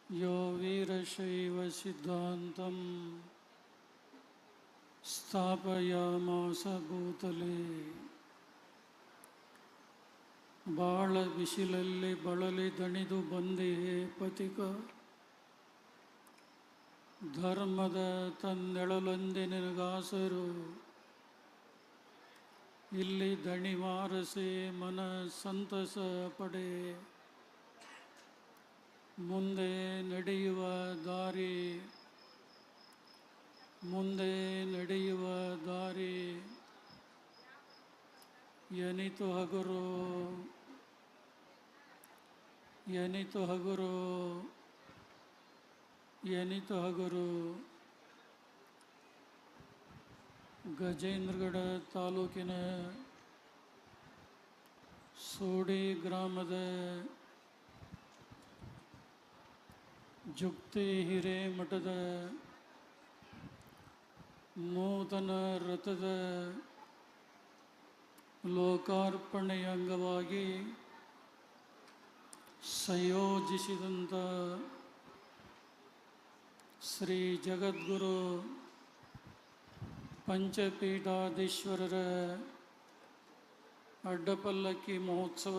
यो वीरशैवसिद्धान्तं स्थापयामास भूतले ಬಾಳ ಬಿಸಿಲಲ್ಲಿ ಬಳಲಿ ದಣಿದು ಬಂದೆ ಪಥಿಕ ಧರ್ಮದ ತನ್ನೆಳಲೊಂದೆ ನಿನಗಾಸರು ಇಲ್ಲಿ ದಣಿ ಮಾರಸೆ ಮನ ಸಂತಸ ಪಡೆ ಮುಂದೆ ನಡೆಯುವ ದಾರಿ ಎನಿತು ಹಗುರು ಗಜೇಂದ್ರಗಡ ತಾಲೂಕಿನ ಸೋಡಿ ಗ್ರಾಮದ ಜುಕ್ತಿ ಹಿರೇಮಠದ ನೂತನ ರಥದ ಲೋಕಾರ್ಪಣೆಯ ಅಂಗವಾಗಿ ಸಂಯೋಜಿಸಿದಂಥ ಶ್ರೀ ಜಗದ್ಗುರು ಪಂಚಪೀಠಾಧೀಶ್ವರರ ಅಡ್ಡಪಲ್ಲಕ್ಕಿ ಮಹೋತ್ಸವ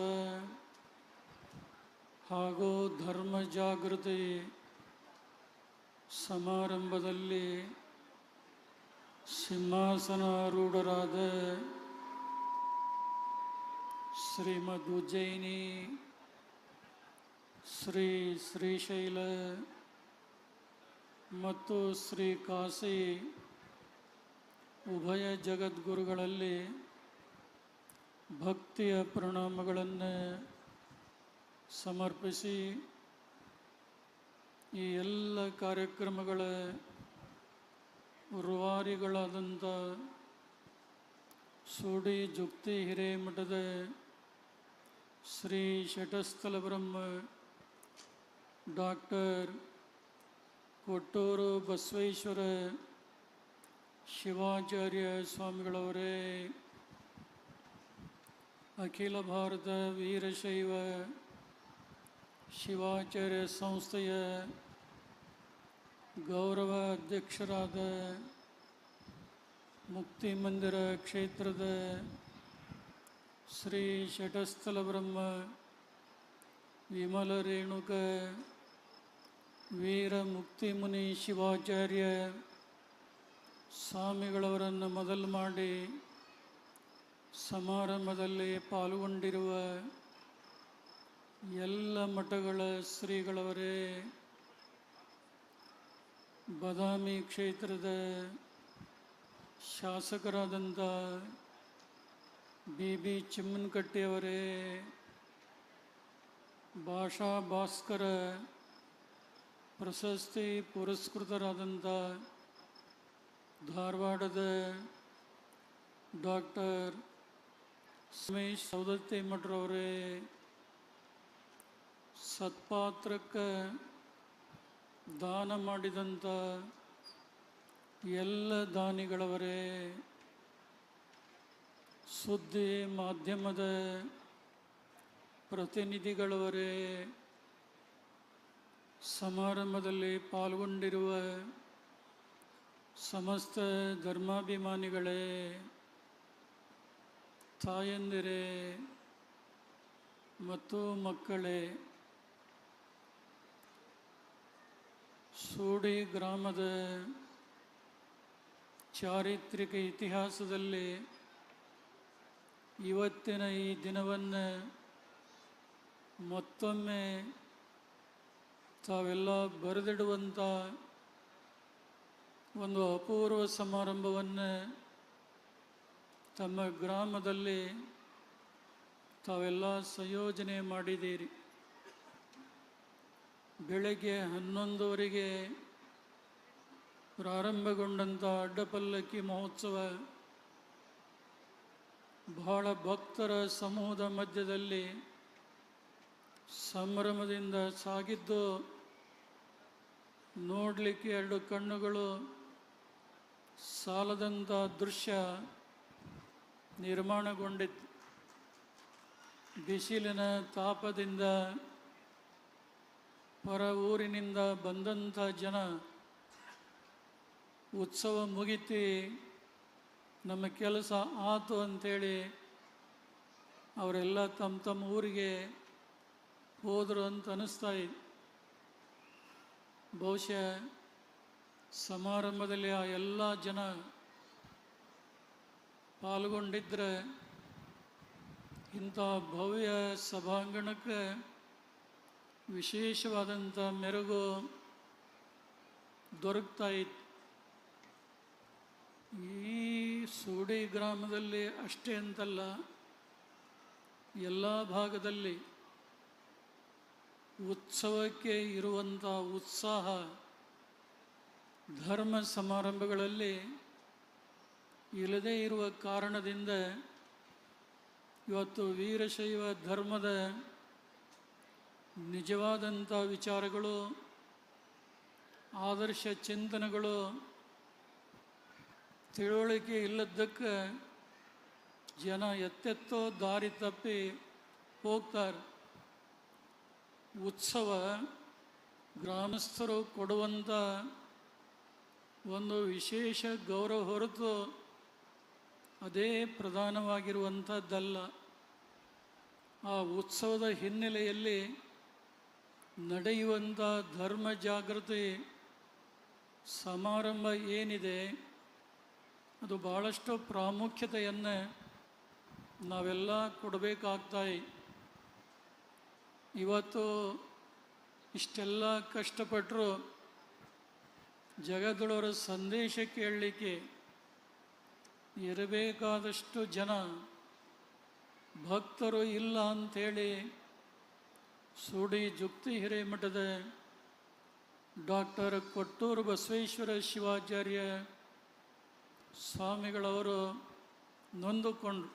ಹಾಗೂ ಧರ್ಮ ಜಾಗೃತಿ ಸಮಾರಂಭದಲ್ಲಿ ಸಿಂಹಾಸನಾರೂಢರಾದ ಶ್ರೀಮದ್ ಉಜ್ಜಯಿನಿ ಶ್ರೀ ಶ್ರೀಶೈಲ ಮತ್ತು ಶ್ರೀ ಕಾಶಿ ಉಭಯ ಜಗದ್ಗುರುಗಳಲ್ಲಿ ಭಕ್ತಿಯ ಪ್ರಣಾಮಗಳನ್ನು ಸಮರ್ಪಿಸಿ ಈ ಎಲ್ಲ ಕಾರ್ಯಕ್ರಮಗಳ ರೂವಾರಿಗಳಾದಂಥ ಸೋಡಿ ಜುಕ್ತಿ ಹಿರೇಮಠದ ಶ್ರೀ ಶಟಸ್ಥಲ ಬ್ರಹ್ಮ ಡಾಕ್ಟರ್ ಕೊಟ್ಟೂರು ಬಸವೇಶ್ವರ ಶಿವಾಚಾರ್ಯ ಸ್ವಾಮಿಗಳವರೇ, ಅಖಿಲ ಭಾರತ ವೀರಶೈವ ಶಿವಾಚಾರ್ಯ ಸಂಸ್ಥೆಯ ಗೌರವ ಅಧ್ಯಕ್ಷರಾದ ಮುಕ್ತಿ ಮಂದಿರ ಕ್ಷೇತ್ರದ ಶ್ರೀ ಶಟಸ್ಥಲ ಬ್ರಹ್ಮ ವಿಮಲ ರೇಣುಕ ವೀರ ಮುಕ್ತಿ ಮುನಿ ಶಿವಾಚಾರ್ಯ ಸ್ವಾಮಿಗಳವರನ್ನು ಮೊದಲು ಮಾಡಿ ಸಮಾರಂಭದಲ್ಲಿ ಪಾಲ್ಗೊಂಡಿರುವ ಎಲ್ಲ ಮಠಗಳ ಶ್ರೀಗಳವರೇ, ಬಾದಾಮಿ ಕ್ಷೇತ್ರದ ಶಾಸಕರಾದಂಥ ಬಿ ಚಿಮ್ಮನಕಟ್ಟಿಯವರೇ, ಭಾಷಾ ಭಾಸ್ಕರ ಪ್ರಶಸ್ತಿ ಪುರಸ್ಕೃತರಾದಂಥ ಧಾರವಾಡದ ಡಾಕ್ಟರ್ ಸುಮೇಶ್ ಸೌದತ್ತಿ ಮಠರವರೇ, ಸತ್ಪಾತ್ರಕ್ಕೆ ದಾನ ಮಾಡಿದಂಥ ಎಲ್ಲ ದಾನಿಗಳವರೇ, ಸುದ್ದಿ ಮಾಧ್ಯಮದ ಪ್ರತಿನಿಧಿಗಳವರೇ, ಸಮಾರಂಭದಲ್ಲಿ ಪಾಲ್ಗೊಂಡಿರುವ ಸಮಸ್ತ ಧರ್ಮಾಭಿಮಾನಿಗಳೇ, ತಾಯಂದಿರೇ ಮತ್ತು ಮಕ್ಕಳೇ, ಸೋಡಿ ಗ್ರಾಮದ ಚಾರಿತ್ರಿಕ ಇತಿಹಾಸದಲ್ಲಿ ಇವತ್ತಿನ ಈ ದಿನವನ್ನು ಮತ್ತೊಮ್ಮೆ ತಾವೆಲ್ಲ ಬರೆದಿಡುವಂಥ ಒಂದು ಅಪೂರ್ವ ಸಮಾರಂಭವನ್ನು ತಮ್ಮ ಗ್ರಾಮದಲ್ಲಿ ತಾವೆಲ್ಲ ಸಂಯೋಜನೆ ಮಾಡಿದ್ದೀರಿ. ಬೆಳಗ್ಗೆ 11 ಪ್ರಾರಂಭಗೊಂಡಂಥ ಅಡ್ಡಪಲ್ಲಕ್ಕಿ ಮಹೋತ್ಸವ ಬಹಳ ಭಕ್ತರ ಸಮೂಹದ ಮಧ್ಯದಲ್ಲಿ ಸಂಭ್ರಮದಿಂದ ಸಾಗಿದ್ದು ನೋಡಲಿಕ್ಕೆ 2 ಕಣ್ಣುಗಳು ಸಾಲದಂಥ ದೃಶ್ಯ ನಿರ್ಮಾಣಗೊಂಡಿತ್ತು. ಬಿಸಿಲಿನ ತಾಪದಿಂದ ಹೊರ ಊರಿನಿಂದ ಬಂದಂಥ ಜನ ಉತ್ಸವ ಮುಗಿತಿ ನಮ್ಮ ಕೆಲಸ ಆತು ಅಂಥೇಳಿ ಅವರೆಲ್ಲ ತಮ್ಮ ತಮ್ಮ ಊರಿಗೆ ಹೋದರು ಅಂತ ಅನ್ನಿಸ್ತಾ ಇದೆ. ಬಹುಶಃ ಸಮಾರಂಭದಲ್ಲಿ ಆ ಎಲ್ಲ ಜನ ಪಾಲ್ಗೊಂಡಿದ್ದರೆ ಇಂಥ ಭವ್ಯ ಸಭಾಂಗಣಕ್ಕೆ ವಿಶೇಷವಾದಂಥ ಮೆರುಗು ದೊರಕ್ತಾ ಇತ್ತು. ಈ ಸೂಡಿ ಗ್ರಾಮದಲ್ಲಿ ಅಷ್ಟೇ ಅಂತಲ್ಲ, ಎಲ್ಲ ಭಾಗದಲ್ಲಿ ಉತ್ಸವಕ್ಕೆ ಇರುವಂಥ ಉತ್ಸಾಹ ಧರ್ಮ ಸಮಾರಂಭಗಳಲ್ಲಿ ಇಲ್ಲದೇ ಇರುವ ಕಾರಣದಿಂದ ಇವತ್ತು ವೀರಶೈವ ಧರ್ಮದ ನಿಜವಾದಂಥ ವಿಚಾರಗಳು, ಆದರ್ಶ ಚಿಂತನೆಗಳು ತಿಳುವಳಿಕೆ ಇಲ್ಲದ್ದಕ್ಕೆ ಜನ ಎತ್ತೆತ್ತೋ ದಾರಿ ತಪ್ಪಿ ಹೋಗ್ತಾರೆ. ಉತ್ಸವ ಗ್ರಾಮಸ್ಥರು ಕೊಡುವಂಥ ಒಂದು ವಿಶೇಷ ಗೌರವ ಹೊರತು ಅದೇ ಪ್ರಧಾನವಾಗಿರುವಂಥದ್ದಲ್ಲ. ಆ ಉತ್ಸವದ ಹಿನ್ನೆಲೆಯಲ್ಲಿ ನಡೆಯುವಂಥ ಧರ್ಮ ಜಾಗೃತಿ ಸಮಾರಂಭ ಏನಿದೆ ಅದು ಭಾಳಷ್ಟು ಪ್ರಾಮುಖ್ಯತೆಯನ್ನು ನಾವೆಲ್ಲ ಕೊಡಬೇಕಾಗ್ತಾಯಿ. ಇವತ್ತು ಇಷ್ಟೆಲ್ಲ ಕಷ್ಟಪಟ್ಟರು ಜಗದೊಳವರ ಸಂದೇಶ ಕೇಳಲಿಕ್ಕೆ ಇರಬೇಕಾದಷ್ಟು ಜನ ಭಕ್ತರು ಇಲ್ಲ ಅಂಥೇಳಿ ಸೂಡಿ ಜುಕ್ತಿ ಹಿರೇಮಠದ ಡಾಕ್ಟರ್ ಕೊಟ್ಟೂರು ಬಸವೇಶ್ವರ ಶಿವಾಚಾರ್ಯ ಸ್ವಾಮಿಗಳವರು ನೊಂದುಕೊಂಡ್ರು.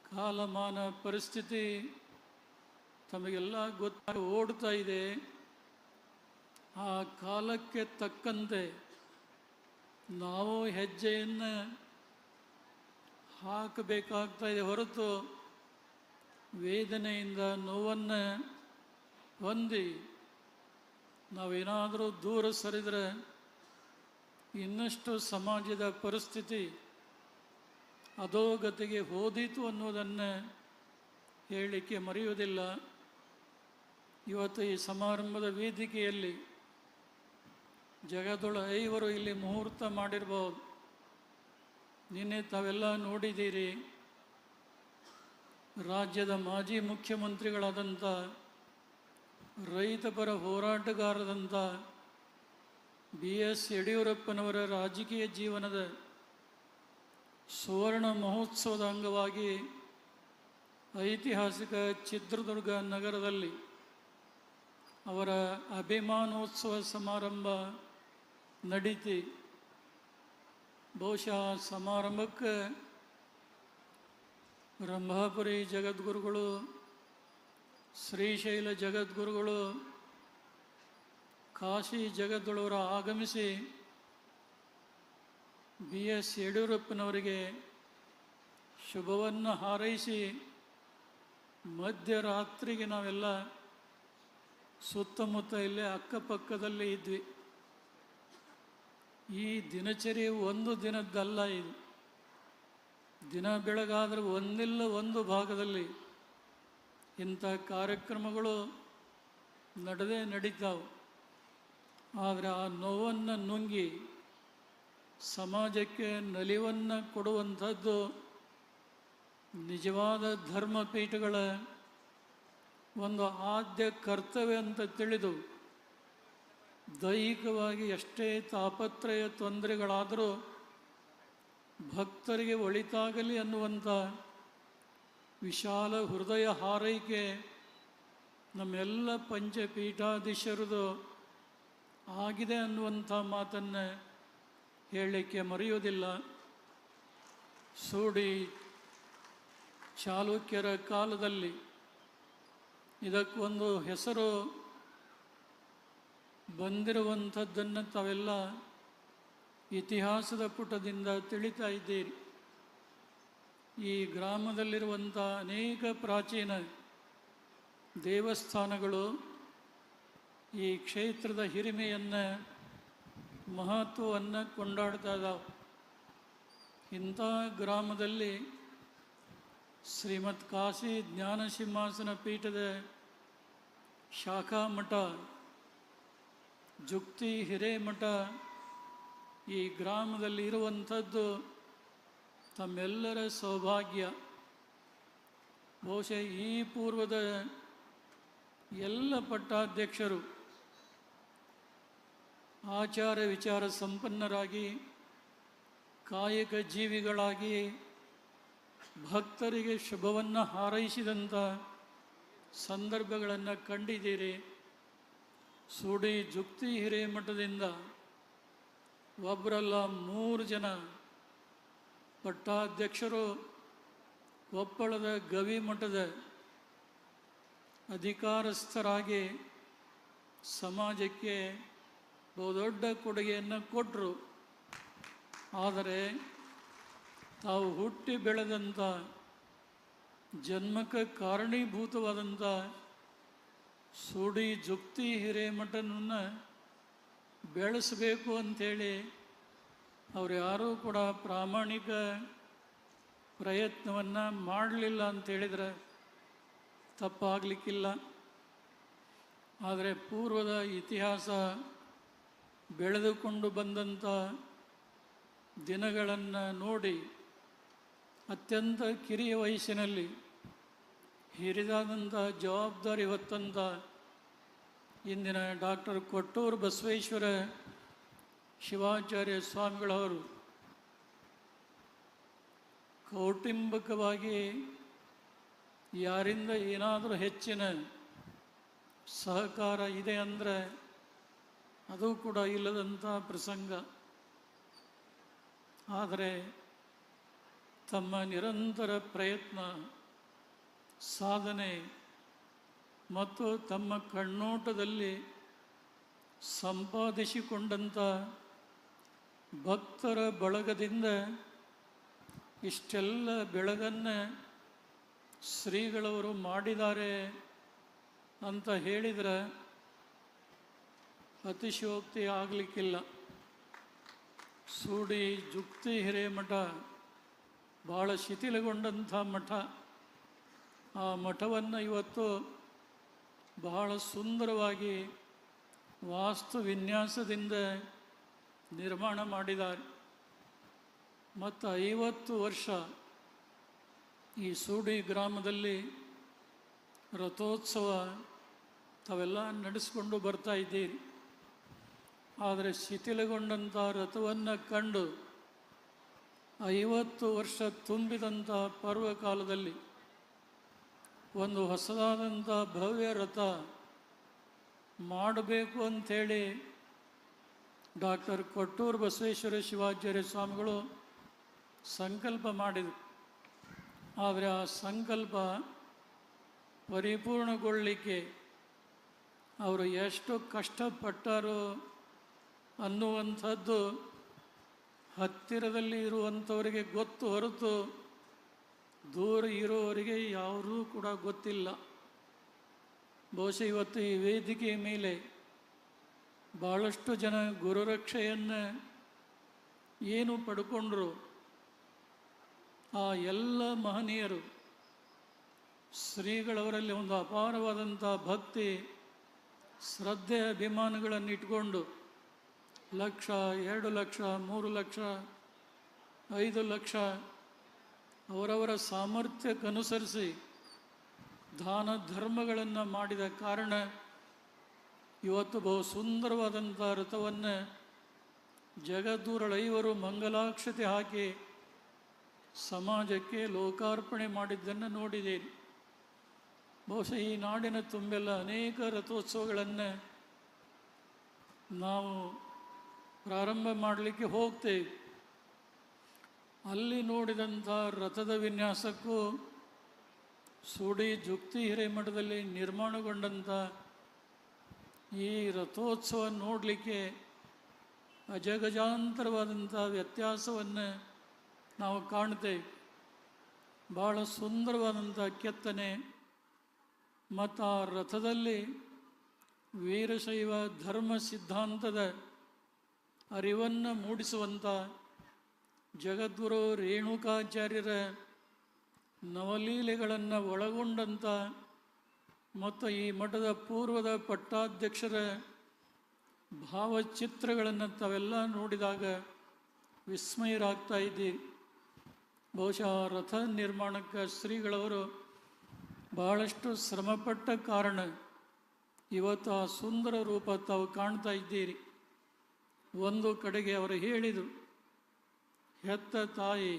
ಕಾಲಮಾನ ಪರಿಸ್ಥಿತಿ ತಮಗೆಲ್ಲ ಗೊತ್ತಾಗಿ ಓಡ್ತಾ ಇದೆ. ಆ ಕಾಲಕ್ಕೆ ತಕ್ಕಂತೆ ನಾವು ಹೆಜ್ಜೆಯನ್ನು ಹಾಕಬೇಕಾಗ್ತಾ ಇದೆ ಹೊರತು ವೇದನೆಯಿಂದ ನೋವನ್ನು ಹೊಂದಿ ನಾವೇನಾದರೂ ದೂರ ಸರಿದರೆ ಇನ್ನಷ್ಟು ಸಮಾಜದ ಪರಿಸ್ಥಿತಿ ಅಧೋಗತಿಗೆ ಹೋದೀತು ಅನ್ನೋದನ್ನು ಹೇಳಲಿಕ್ಕೆ ಮರೆಯುವುದಿಲ್ಲ. ಇವತ್ತು ಈ ಸಮಾರಂಭದ ವೇದಿಕೆಯಲ್ಲಿ ಜಗದೊಳ ಐವರು ಇಲ್ಲಿ ಮುಹೂರ್ತ ಮಾಡಿರ್ಬೋದು. ನಿನ್ನೆ ತಾವೆಲ್ಲ ನೋಡಿದ್ದೀರಿ, ರಾಜ್ಯದ ಮಾಜಿ ಮುಖ್ಯಮಂತ್ರಿಗಳಾದಂಥ ರೈತಪರ ಹೋರಾಟಗಾರರಾದಂಥ BS ಯಡಿಯೂರಪ್ಪನವರ ರಾಜಕೀಯ ಜೀವನದ ಸುವರ್ಣ ಮಹೋತ್ಸವದ ಅಂಗವಾಗಿ ಐತಿಹಾಸಿಕ ಚಿತ್ರದುರ್ಗ ನಗರದಲ್ಲಿ ಅವರ ಅಭಿಮಾನೋತ್ಸವ ಸಮಾರಂಭ ನಡೀತಿ. ಬಹುಶಃ ಸಮಾರಂಭಕ್ಕೆ ರಂಭಾಪುರಿ ಜಗದ್ಗುರುಗಳು, ಶ್ರೀಶೈಲ ಜಗದ್ಗುರುಗಳು, ಕಾಶಿ ಜಗದ್ಗುರುವರು ಆಗಮಿಸಿ BS ಯಡಿಯೂರಪ್ಪನವರಿಗೆ ಶುಭವನ್ನು ಹಾರೈಸಿ ಮಧ್ಯರಾತ್ರಿಗೆ ನಾವೆಲ್ಲ ಸುತ್ತಮುತ್ತ ಇಲ್ಲೇ ಅಕ್ಕಪಕ್ಕದಲ್ಲೇ ಇದ್ವಿ. ಈ ದಿನಚರಿ ಒಂದು ದಿನದ್ದಲ್ಲ, ಇದು ದಿನ ಬೆಳಗಾದರೆ ಒಂದಿಲ್ಲ ಒಂದು ಭಾಗದಲ್ಲಿ ಇಂಥ ಕಾರ್ಯಕ್ರಮಗಳು ನಡೆದೇ ನಡೀತಾವೆ. ಆದರೆ ಆ ನೋವನ್ನು ನುಂಗಿ ಸಮಾಜಕ್ಕೆ ನಲಿವನ್ನು ಕೊಡುವಂಥದ್ದು ನಿಜವಾದ ಧರ್ಮಪೀಠಗಳ ಒಂದು ಆದ್ಯ ಕರ್ತವ್ಯ ಅಂತ ತಿಳಿದು ದೈಹಿಕವಾಗಿ ಎಷ್ಟೇ ತಾಪತ್ರಯ ತೊಂದರೆಗಳಾದರೂ ಭಕ್ತರಿಗೆ ಒಳಿತಾಗಲಿ ಅನ್ನುವಂಥ ವಿಶಾಲ ಹೃದಯ ಹಾರೈಕೆ ನಮ್ಮೆಲ್ಲ ಪಂಚಪೀಠಾಧೀಶರದು ಆಗಿದೆ ಅನ್ನುವಂಥ ಮಾತನ್ನು ಹೇಳಲಿಕ್ಕೆ ಮರೆಯುವುದಿಲ್ಲ. ಸೂಡಿ ಚಾಲುಕ್ಯರ ಕಾಲದಲ್ಲಿ ಇದಕ್ಕೊಂದು ಹೆಸರು ಬಂದಿರುವಂಥದ್ದನ್ನು ತಾವೆಲ್ಲ ಇತಿಹಾಸದ ಪುಟದಿಂದ ತಿಳಿತಾ ಇದ್ದೀರಿ. ಈ ಗ್ರಾಮದಲ್ಲಿರುವಂಥ ಅನೇಕ ಪ್ರಾಚೀನ ದೇವಸ್ಥಾನಗಳು ಈ ಕ್ಷೇತ್ರದ ಹಿರಿಮೆಯನ್ನು, ಮಹತ್ವವನ್ನು ಕೊಂಡಾಡ್ತಾ ಇದ್ದಾವೆ. ಇಂಥ ಗ್ರಾಮದಲ್ಲಿ ಶ್ರೀಮದ್ ಕಾಶಿ ಜ್ಞಾನ ಸಿಂಹಾಸನ ಪೀಠದ ಶಾಖಾ ಮಠ, ಜುಕ್ತಿ ಹಿರೇಮಠ ಈ ಗ್ರಾಮದಲ್ಲಿ ಇರುವಂಥದ್ದು ತಮ್ಮೆಲ್ಲರ ಸೌಭಾಗ್ಯ. ಬಹುಶಃ ಈ ಪೂರ್ವದ ಎಲ್ಲ ಪಟ್ಟಾಧ್ಯಕ್ಷರು ಆಚಾರ ವಿಚಾರ ಸಂಪನ್ನರಾಗಿ, ಕಾಯಕ ಜೀವಿಗಳಾಗಿ, ಭಕ್ತರಿಗೆ ಶುಭವನ್ನು ಹಾರೈಸಿದಂಥ ಸಂದರ್ಭಗಳನ್ನು ಕಂಡಿದ್ದೀರಿ. ಸೂಡಿ ಜುಕ್ತಿ ಹಿರೇಮಠದಿಂದ ಒಬ್ಬರಲ್ಲ 3 ಜನ ಪಟ್ಟಾಧ್ಯಕ್ಷರು ಕೊಪ್ಪಳದ ಗವಿಮಠದ ಅಧಿಕಾರಸ್ಥರಾಗಿ ಸಮಾಜಕ್ಕೆ ಬಹುದೊಡ್ಡ ಕೊಡುಗೆಯನ್ನು ಕೊಟ್ಟರು. ಆದರೆ ತಾವು ಹುಟ್ಟಿ ಬೆಳೆದಂಥ, ಜನ್ಮಕ್ಕೆ ಕಾರಣೀಭೂತವಾದಂಥ ಸೂಡಿ ಜುಕ್ತಿ ಹಿರೇಮಠನನ್ನು ಬೆಳೆಸಬೇಕು ಅಂಥೇಳಿ ಅವರು ಯಾರೂ ಕೂಡ ಪ್ರಾಮಾಣಿಕ ಪ್ರಯತ್ನವನ್ನು ಮಾಡಲಿಲ್ಲ ಅಂತೇಳಿದರೆ ತಪ್ಪಾಗಲಿಕ್ಕಿಲ್ಲ. ಆದರೆ ಪೂರ್ವದ ಇತಿಹಾಸ ಬೆಳೆದುಕೊಂಡು ಬಂದಂಥ ದಿನಗಳನ್ನು ನೋಡಿ ಅತ್ಯಂತ ಕಿರಿಯ ವಯಸ್ಸಿನಲ್ಲಿ ಹಿರಿದಾದಂಥ ಜವಾಬ್ದಾರಿ ಹೊತ್ತಂಥ ಇಂದಿನ ಡಾಕ್ಟರ್ ಕೊಟ್ಟೂರು ಬಸವೇಶ್ವರ ಶಿವಾಚಾರ್ಯ ಸ್ವಾಮಿಗಳವರು ಕೌಟುಂಬಿಕವಾಗಿ ಯಾರಿಂದ ಏನಾದರೂ ಹೆಚ್ಚಿನ ಸಹಕಾರ ಇದೆ ಅಂದರೆ ಅದು ಕೂಡ ಇಲ್ಲದಂಥ ಪ್ರಸಂಗ. ಆದರೆ ತಮ್ಮ ನಿರಂತರ ಪ್ರಯತ್ನ, ಸಾಧನೆ ಮತ್ತು ತಮ್ಮ ಕಣ್ಣೋಟದಲ್ಲಿ ಸಂಪಾದಿಸಿಕೊಂಡಂಥ ಭಕ್ತರ ಬಳಗದಿಂದ ಇಷ್ಟೆಲ್ಲ ಬೆಳಗನ್ನು ಶ್ರೀಗಳವರು ಮಾಡಿದ್ದಾರೆ ಅಂತ ಹೇಳಿದರೆ ಅತಿಶಯೋಕ್ತಿ ಆಗಲಿಕ್ಕಿಲ್ಲ. ಸೂಡಿ ಜುಕ್ತಿ ಹಿರೇಮಠ ಭಾಳ ಶಿಥಿಲಗೊಂಡಂಥ ಮಠ. ಆ ಮಠವನ್ನು ಇವತ್ತು ಬಹಳ ಸುಂದರವಾಗಿ ವಾಸ್ತು ವಿನ್ಯಾಸದಿಂದ ನಿರ್ಮಾಣ ಮಾಡಿದ್ದಾರೆ. ಮತ್ತು 50 ವರ್ಷ ಈ ಸೂಡಿ ಗ್ರಾಮದಲ್ಲಿ ರಥೋತ್ಸವ ತಾವೆಲ್ಲ ನಡೆಸಿಕೊಂಡು ಬರ್ತಾ ಇದ್ದೀರಿ. ಆದರೆ ಶಿಥಿಲಗೊಂಡಂಥ ರಥವನ್ನು ಕಂಡು 50 ವರ್ಷ ತುಂಬಿದಂಥ ಪರ್ವಕಾಲದಲ್ಲಿ ಒಂದು ಹೊಸದಾದಂಥ ಭವ್ಯ ರಥ ಮಾಡಬೇಕು ಅಂಥೇಳಿ ಡಾಕ್ಟರ್ ಕೊಟ್ಟೂರು ಬಸವೇಶ್ವರ ಶಿವಾಚಾರ್ಯ ಸ್ವಾಮಿಗಳು ಸಂಕಲ್ಪ ಮಾಡಿದರು. ಆದರೆ ಆ ಸಂಕಲ್ಪ ಪರಿಪೂರ್ಣಗೊಳ್ಳಲಿಕ್ಕೆ ಅವರು ಎಷ್ಟು ಕಷ್ಟಪಟ್ಟರು ಅನ್ನುವಂಥದ್ದು ಹತ್ತಿರದಲ್ಲಿ ಇರುವಂಥವರಿಗೆ ಗೊತ್ತು ಹೊರತು ದೂರ ಇರೋವರಿಗೆ ಯಾರೂ ಕೂಡ ಗೊತ್ತಿಲ್ಲ. ಬಹುಶಃ ಇವತ್ತು ಈ ವೇದಿಕೆಯ ಮೇಲೆ ಭಾಳಷ್ಟು ಜನ ಗುರುರಕ್ಷೆಯನ್ನು ಏನು ಪಡ್ಕೊಂಡ್ರು, ಆ ಎಲ್ಲ ಮಹನೀಯರು ಶ್ರೀಗಳವರಲ್ಲಿ ಒಂದು ಅಪಾರವಾದಂಥ ಭಕ್ತಿ, ಶ್ರದ್ಧೆ, ಅಭಿಮಾನಗಳನ್ನು ಇಟ್ಕೊಂಡು 1 ಲಕ್ಷ, 2 ಲಕ್ಷ, 3 ಲಕ್ಷ, 5 ಲಕ್ಷ ಅವರವರ ಸಾಮರ್ಥ್ಯಕ್ಕನುಸರಿಸಿ ದಾನ ಧರ್ಮಗಳನ್ನು ಮಾಡಿದ ಕಾರಣ ಇವತ್ತು ಬಹು ಸುಂದರವಾದಂಥ ರಥವನ್ನು ಜಗದ್ಗುರುಳೈವರು ಮಂಗಲಾಕ್ಷತೆ ಹಾಕಿ ಸಮಾಜಕ್ಕೆ ಲೋಕಾರ್ಪಣೆ ಮಾಡಿದ್ದನ್ನು ನೋಡಿದ್ದೇನೆ. ಬಹುಶಃ ಈ ನಾಡಿನ ತುಂಬೆಲ್ಲ ಅನೇಕ ರಥೋತ್ಸವಗಳನ್ನು ನಾವು ಪ್ರಾರಂಭ ಮಾಡಲಿಕ್ಕೆ ಹೋಗ್ತೇವೆ. ಅಲ್ಲಿ ನೋಡಿದಂಥ ರಥದ ವಿನ್ಯಾಸಕ್ಕೂ ಸೂಡಿ ಜುಕ್ತಿ ಹಿರೇಮಠದಲ್ಲಿ ನಿರ್ಮಾಣಗೊಂಡಂಥ ಈ ರಥೋತ್ಸವ ನೋಡಲಿಕ್ಕೆ ಅಜಗಜಾಂತರವಾದಂಥ ವ್ಯತ್ಯಾಸವನ್ನು ನಾವು ಕಾಣ್ತೇವೆ. ಭಾಳ ಸುಂದರವಾದಂಥ ಕೆತ್ತನೆ ಮತ್ತು ಆ ರಥದಲ್ಲಿ ವೀರಶೈವ ಧರ್ಮ ಸಿದ್ಧಾಂತದ ಅರಿವನ್ನು ಮೂಡಿಸುವಂಥ ಜಗದ್ಗುರು ರೇಣುಕಾಚಾರ್ಯರ ನವಲೀಲೆಗಳನ್ನು ಒಳಗೊಂಡಂಥ ಮತ್ತು ಈ ಮಠದ ಪೂರ್ವದ ಪಟ್ಟಾಧ್ಯಕ್ಷರ ಭಾವಚಿತ್ರಗಳನ್ನು ತಾವೆಲ್ಲ ನೋಡಿದಾಗ ವಿಸ್ಮಯರಾಗ್ತಾ ಇದ್ದೀರಿ. ಬಹುಶಃ ರಥ ನಿರ್ಮಾಣಕ್ಕೆ ಶ್ರೀಗಳವರು ಬಹಳಷ್ಟು ಶ್ರಮಪಟ್ಟ ಕಾರಣ ಇವತ್ತು ಆ ಸುಂದರ ರೂಪ ತಾವು ಕಾಣ್ತಾ ಇದ್ದೀರಿ. ಒಂದು ಕಡೆಗೆ ಅವರು ಹೇಳಿದರು, ಹೆತ್ತ ತಾಯಿ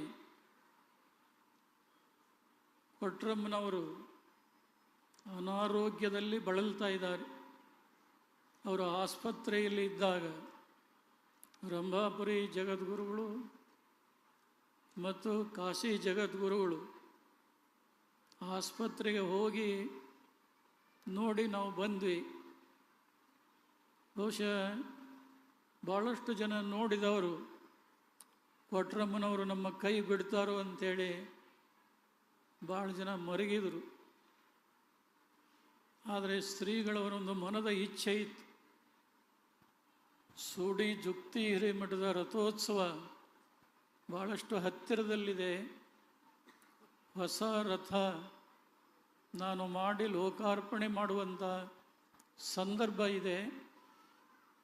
ಕೊಟ್ರಮ್ಮನವರು ಅನಾರೋಗ್ಯದಲ್ಲಿ ಬಳಲ್ತಾ ಇದ್ದಾರೆ. ಅವರು ಆಸ್ಪತ್ರೆಯಲ್ಲಿ ಇದ್ದಾಗ ರಂಭಾಪುರಿ ಜಗದ್ಗುರುಗಳು ಮತ್ತು ಕಾಶಿ ಜಗದ್ಗುರುಗಳು ಆಸ್ಪತ್ರೆಗೆ ಹೋಗಿ ನೋಡಿ ನಾವು ಬಂದ್ವಿ. ಬಹುಶಃ ಭಾಳಷ್ಟು ಜನ ನೋಡಿದವರು ಕೊಟ್ರಮ್ಮನವರು ನಮ್ಮ ಕೈ ಬಿಡ್ತಾರೋ ಅಂಥೇಳಿ ಭಾಳ ಜನ ಮರಗಿದರು. ಆದರೆ ಶ್ರೀಗಳವರೊಂದು ಮನದ ಇಚ್ಛೆ ಇತ್ತು. ಸೂಡಿ ಜುಕ್ತಿ ಹಿರೇಮಠದ ರಥೋತ್ಸವ ಭಾಳಷ್ಟು ಹತ್ತಿರದಲ್ಲಿದೆ. ಹೊಸ ರಥ ನಾನು ಮಾಡಿ ಲೋಕಾರ್ಪಣೆ ಮಾಡುವಂಥ ಸಂದರ್ಭ ಇದೆ.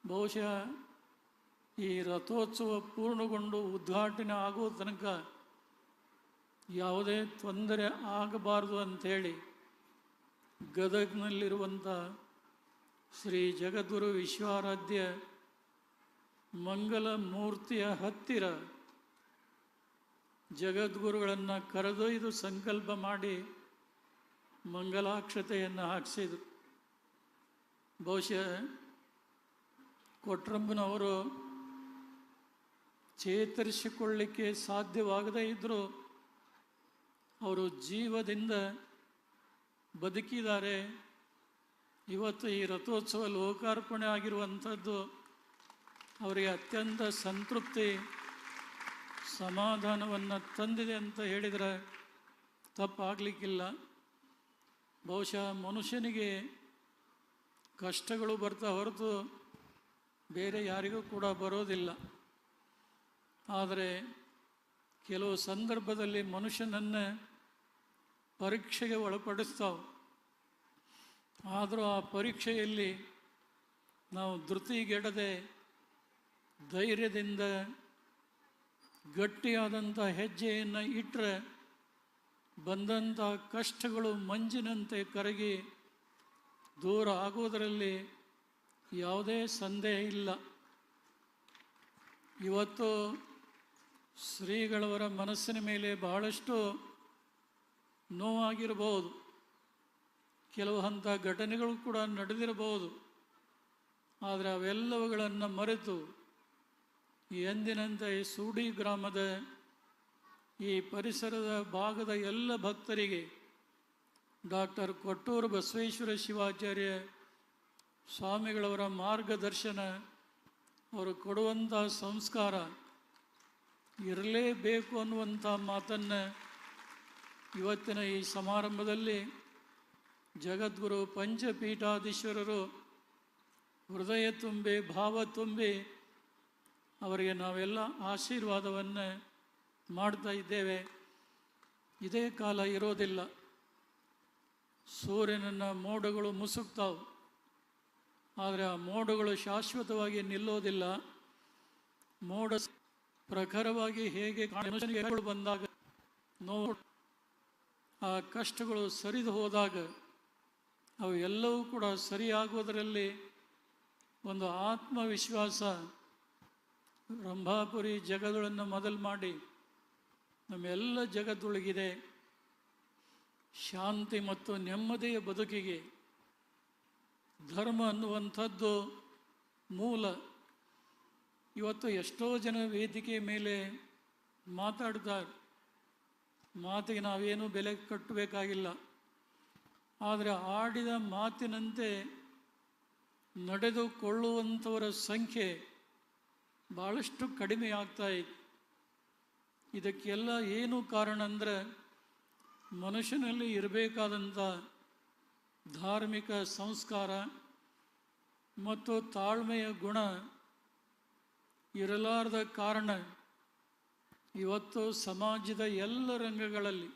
ಬಹುಶಃ ಈ ರಥೋತ್ಸವ ಪೂರ್ಣಗೊಂಡು ಉದ್ಘಾಟನೆ ಆಗೋ ತನಕ ಯಾವುದೇ ತೊಂದರೆ ಆಗಬಾರ್ದು ಅಂಥೇಳಿ ಗದಗ್ನಲ್ಲಿರುವಂಥ ಶ್ರೀ ಜಗದ್ಗುರು ವಿಶ್ವಾರಾಧ್ಯ ಮಂಗಲ ಮೂರ್ತಿಯ ಹತ್ತಿರ ಜಗದ್ಗುರುಗಳನ್ನು ಕರೆದೊಯ್ದು ಸಂಕಲ್ಪ ಮಾಡಿ ಮಂಗಲಾಕ್ಷತೆಯನ್ನು ಹಾಕಿಸಿದರು. ಬಹುಶಃ ಕೊಟ್ರಮ್ಮನವರು ಚೇತರಿಸಿಕೊಳ್ಳಿಕ್ಕೆ ಸಾಧ್ಯವಾಗದೇ ಇದ್ದರೂ ಅವರು ಜೀವದಿಂದ ಬದುಕಿದ್ದಾರೆ. ಇವತ್ತು ಈ ರಥೋತ್ಸವ ಲೋಕಾರ್ಪಣೆ ಆಗಿರುವಂಥದ್ದು ಅವರಿಗೆ ಅತ್ಯಂತ ಸಂತೃಪ್ತಿ ಸಮಾಧಾನವನ್ನು ತಂದಿದೆ ಅಂತ ಹೇಳಿದರೆ ತಪ್ಪಾಗಲಿಕ್ಕಿಲ್ಲ. ಬಹುಶಃ ಮನುಷ್ಯನಿಗೆ ಕಷ್ಟಗಳು ಬರ್ತಾ ಹೊರತು ಬೇರೆ ಯಾರಿಗೂ ಕೂಡ ಬರೋದಿಲ್ಲ. ಆದರೆ ಕೆಲವು ಸಂದರ್ಭದಲ್ಲಿ ಮನುಷ್ಯನನ್ನು ಪರೀಕ್ಷೆಗೆ ಒಳಪಡಿಸ್ತಾವೆ. ಆದರೂ ಆ ಪರೀಕ್ಷೆಯಲ್ಲಿ ನಾವು ಧೃತಿಗೆಡದೆ ಧೈರ್ಯದಿಂದ ಗಟ್ಟಿಯಾದಂಥ ಹೆಜ್ಜೆಯನ್ನು ಇಟ್ಟರೆ ಬಂದಂಥ ಕಷ್ಟಗಳು ಮಂಜಿನಂತೆ ಕರಗಿ ದೂರ ಆಗುವುದರಲ್ಲಿ ಯಾವುದೇ ಸಂದೇಹ ಇಲ್ಲ. ಇವತ್ತು ಶ್ರೀಗಳವರ ಮನಸ್ಸಿನ ಮೇಲೆ ಬಹಳಷ್ಟು ನೋವಾಗಿರಬಹುದು. ಕೆಲವು ಹಂತ ಘಟನೆಗಳು ಕೂಡ ನಡೆದಿರಬಹುದು. ಆದರೆ ಅವೆಲ್ಲವುಗಳನ್ನು ಮರೆತು ಎಂದಿನಂತೆ ಸೂಡಿ ಗ್ರಾಮದ ಈ ಪರಿಸರದ ಭಾಗದ ಎಲ್ಲ ಭಕ್ತರಿಗೆ ಡಾಕ್ಟರ್ ಕೊಟ್ಟೂರು ಬಸವೇಶ್ವರ ಶಿವಾಚಾರ್ಯ ಸ್ವಾಮಿಗಳವರ ಮಾರ್ಗದರ್ಶನ, ಅವರು ಕೊಡುವಂಥ ಸಂಸ್ಕಾರ ಇರಲೇಬೇಕು ಅನ್ನುವಂಥ ಮಾತನ್ನು ಇವತ್ತಿನ ಈ ಸಮಾರಂಭದಲ್ಲಿ ಜಗದ್ಗುರು ಪಂಚಪೀಠಾಧೀಶ್ವರರು ಹೃದಯ ತುಂಬಿ ಭಾವ ತುಂಬಿ ಅವರಿಗೆ ನಾವೆಲ್ಲ ಆಶೀರ್ವಾದವನ್ನು ಮಾಡ್ತಾ ಇದ್ದೇವೆ. ಇದೇ ಕಾಲ ಇರೋದಿಲ್ಲ. ಸೂರ್ಯನನ್ನು ಮೋಡಗಳು ಮುಸುಕ್ತಾವೆ, ಆದರೆ ಆ ಮೋಡಗಳು ಶಾಶ್ವತವಾಗಿ ನಿಲ್ಲೋದಿಲ್ಲ. ಮೋಡ ಪ್ರಖರವಾಗಿ ಹೇಗೆ ಮನುಷ್ಯನಿಗೆ ಬಂದಾಗ ನೋವು, ಆ ಕಷ್ಟಗಳು ಸರಿದು ಹೋದಾಗ ಅವು ಎಲ್ಲವೂ ಕೂಡ ಸರಿಯಾಗುವುದರಲ್ಲಿ ಒಂದು ಆತ್ಮವಿಶ್ವಾಸ ರಂಭಾಪುರಿ ಜಗಗಳನ್ನು ಮೊದಲು ಮಾಡಿ ನಮ್ಮೆಲ್ಲ ಜಗತ್ತೊಳಗಿದೆ. ಶಾಂತಿ ಮತ್ತು ನೆಮ್ಮದಿಯ ಬದುಕಿಗೆ ಧರ್ಮ ಅನ್ನುವಂಥದ್ದು ಮೂಲ. ಇವತ್ತು ಎಷ್ಟೋ ಜನ ವೇದಿಕೆ ಮೇಲೆ ಮಾತಾಡ್ತಾರೆ. ಮಾತಿಗೆ ನಾವೇನು ಬೆಲೆ ಕಟ್ಟಬೇಕಾಗಿಲ್ಲ. ಆದರೆ ಆಡಿದ ಮಾತಿನಂತೆ ನಡೆದುಕೊಳ್ಳುವಂಥವರ ಸಂಖ್ಯೆ ಭಾಳಷ್ಟು ಕಡಿಮೆ ಆಗ್ತಾ ಇದೆ. ಇದಕ್ಕೆಲ್ಲ ಏನು ಕಾರಣ ಅಂದರೆ ಮನುಷ್ಯನಲ್ಲಿ ಇರಬೇಕಾದಂಥ ಧಾರ್ಮಿಕ ಸಂಸ್ಕಾರ ಮತ್ತು ತಾಳ್ಮೆಯ ಗುಣ ಇರಲಾರದ ಕಾರಣ ಇವತ್ತು ಸಮಾಜದ ಎಲ್ಲ ರಂಗಗಳಲ್ಲಿ,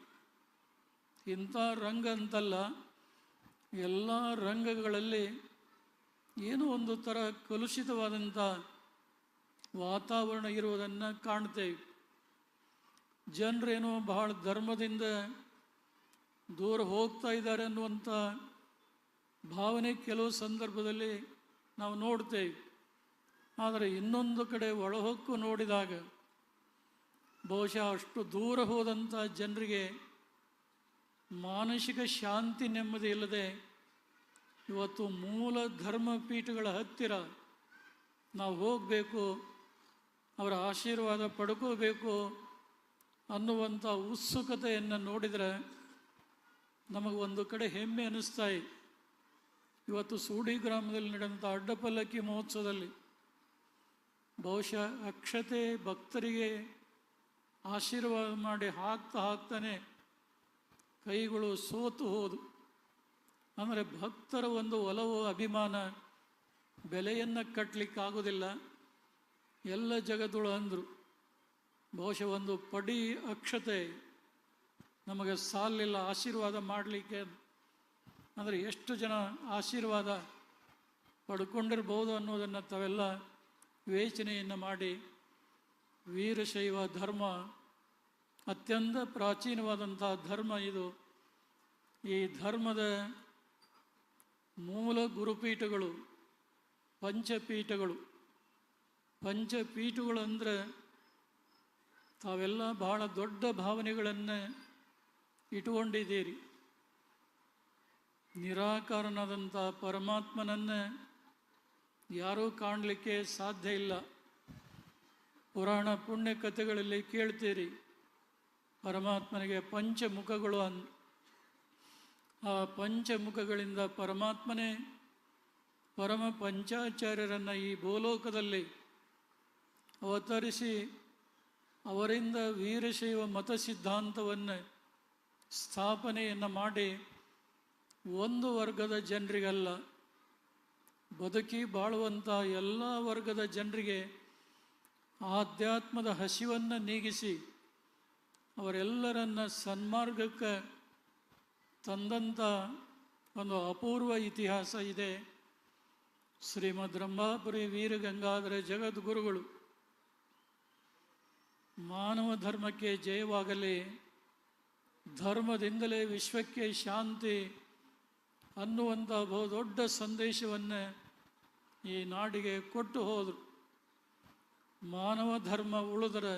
ಇಂಥ ರಂಗ ಅಂತಲ್ಲ, ಎಲ್ಲ ರಂಗಗಳಲ್ಲಿ ಏನೋ ಒಂದು ಥರ ಕಲುಷಿತವಾದಂಥ ವಾತಾವರಣ ಇರುವುದನ್ನು ಕಾಣ್ತೇವೆ. ಜನರೇನೋ ಬಹಳ ಧರ್ಮದಿಂದ ದೂರ ಹೋಗ್ತಾ ಇದ್ದಾರೆ ಅನ್ನುವಂಥ ಭಾವನೆ ಕೆಲವು ಸಂದರ್ಭದಲ್ಲಿ ನಾವು ನೋಡ್ತೇವೆ. ಆದರೆ ಇನ್ನೊಂದು ಕಡೆ ಒಳಹೊಕ್ಕು ನೋಡಿದಾಗ ಬಹುಶಃ ಅಷ್ಟು ದೂರ ಹೋದಂಥ ಜನರಿಗೆ ಮಾನಸಿಕ ಶಾಂತಿ ನೆಮ್ಮದಿ ಇಲ್ಲದೆ ಇವತ್ತು ಮೂಲ ಧರ್ಮ ಪೀಠಗಳ ಹತ್ತಿರ ನಾವು ಹೋಗಬೇಕು, ಅವರ ಆಶೀರ್ವಾದ ಪಡ್ಕೋಬೇಕು ಅನ್ನುವಂಥ ಉತ್ಸುಕತೆಯನ್ನು ನೋಡಿದರೆ ನಮಗೆ ಒಂದು ಕಡೆ ಹೆಮ್ಮೆ ಅನ್ನಿಸ್ತಾ ಇದೆ. ಇವತ್ತು ಸೂಡಿ ಗ್ರಾಮದಲ್ಲಿ ನಡೆದಂಥ ಅಡ್ಡಪಲ್ಲಕ್ಕಿ ಮಹೋತ್ಸವದಲ್ಲಿ ಬಹುಶಃ ಅಕ್ಷತೆ ಭಕ್ತರಿಗೆ ಆಶೀರ್ವಾದ ಮಾಡಿ ಹಾಕ್ತಾನೆ ಕೈಗಳು ಸೋತು ಹೋದು. ಅಂದರೆ ಭಕ್ತರ ಒಂದು ಒಲವು ಅಭಿಮಾನ ಬೆಲೆಯನ್ನು ಕಟ್ಟಲಿಕ್ಕಾಗೋದಿಲ್ಲ. ಎಲ್ಲ ಜಗತ್ತುಗಳು ಅಂದರು ಬಹುಶಃ ಒಂದು ಪಡಿ ಅಕ್ಷತೆ ನಮಗೆ ಸಾಲಿಲ್ಲ ಆಶೀರ್ವಾದ ಮಾಡಲಿಕ್ಕೆ. ಅಂದರೆ ಎಷ್ಟು ಜನ ಆಶೀರ್ವಾದ ಪಡ್ಕೊಂಡಿರ್ಬೋದು ಅನ್ನೋದನ್ನು ತಾವೆಲ್ಲ ವಿವೇಚನೆಯನ್ನು ಮಾಡಿ, ವೀರಶೈವ ಧರ್ಮ ಅತ್ಯಂತ ಪ್ರಾಚೀನವಾದಂಥ ಧರ್ಮ ಇದು. ಈ ಧರ್ಮದ ಮೂಲ ಗುರುಪೀಠಗಳು ಪಂಚಪೀಠಗಳು. ಪಂಚಪೀಠಗಳು ಅಂದರೆ ತಾವೆಲ್ಲ ಬಹಳ ದೊಡ್ಡ ಭಾವನೆಗಳನ್ನು ಇಟ್ಟುಕೊಂಡಿದ್ದೀರಿ. ನಿರಾಕಾರನಾದಂಥ ಪರಮಾತ್ಮನನ್ನು ಯಾರೂ ಕಾಣಲಿಕ್ಕೆ ಸಾಧ್ಯ ಇಲ್ಲ. ಪುರಾಣ ಪುಣ್ಯ ಕಥೆಗಳಲ್ಲಿ ಕೇಳ್ತೀರಿ ಪರಮಾತ್ಮನಿಗೆ ಪಂಚಮುಖಗಳು ಆ ಪಂಚಮುಖಗಳಿಂದ ಪರಮಾತ್ಮನೇ ಪರಮ ಪಂಚಾಚಾರ್ಯರನ್ನು ಈ ಭೂಲೋಕದಲ್ಲಿ ಅವತರಿಸಿ ಅವರಿಂದ ವೀರಶೈವ ಮತ ಸಿದ್ಧಾಂತವನ್ನು ಸ್ಥಾಪನೆಯನ್ನು ಮಾಡಿ ಒಂದು ವರ್ಗದ ಜನರಿಗಲ್ಲ, ಬದುಕಿ ಬಾಳುವಂಥ ಎಲ್ಲ ವರ್ಗದ ಜನರಿಗೆ ಆಧ್ಯಾತ್ಮದ ಹಸಿವನ್ನು ನೀಗಿಸಿ ಅವರೆಲ್ಲರನ್ನ ಸನ್ಮಾರ್ಗಕ್ಕೆ ತಂದಂಥ ಒಂದು ಅಪೂರ್ವ ಇತಿಹಾಸ ಇದೆ. ಶ್ರೀಮದ್ ರಂಭಾಪುರಿ ವೀರಗಂಗಾಧರ ಜಗದ್ಗುರುಗಳು ಮಾನವ ಧರ್ಮಕ್ಕೆ ಜಯವಾಗಲಿ, ಧರ್ಮದಿಂದಲೇ ವಿಶ್ವಕ್ಕೆ ಶಾಂತಿ ಅನ್ನುವಂಥ ಬಹುದೊಡ್ಡ ಸಂದೇಶವನ್ನು ಈ ನಾಡಿಗೆ ಕೊಟ್ಟು ಹೋದರು. ಮಾನವ ಧರ್ಮ ಉಳಿದರೆ,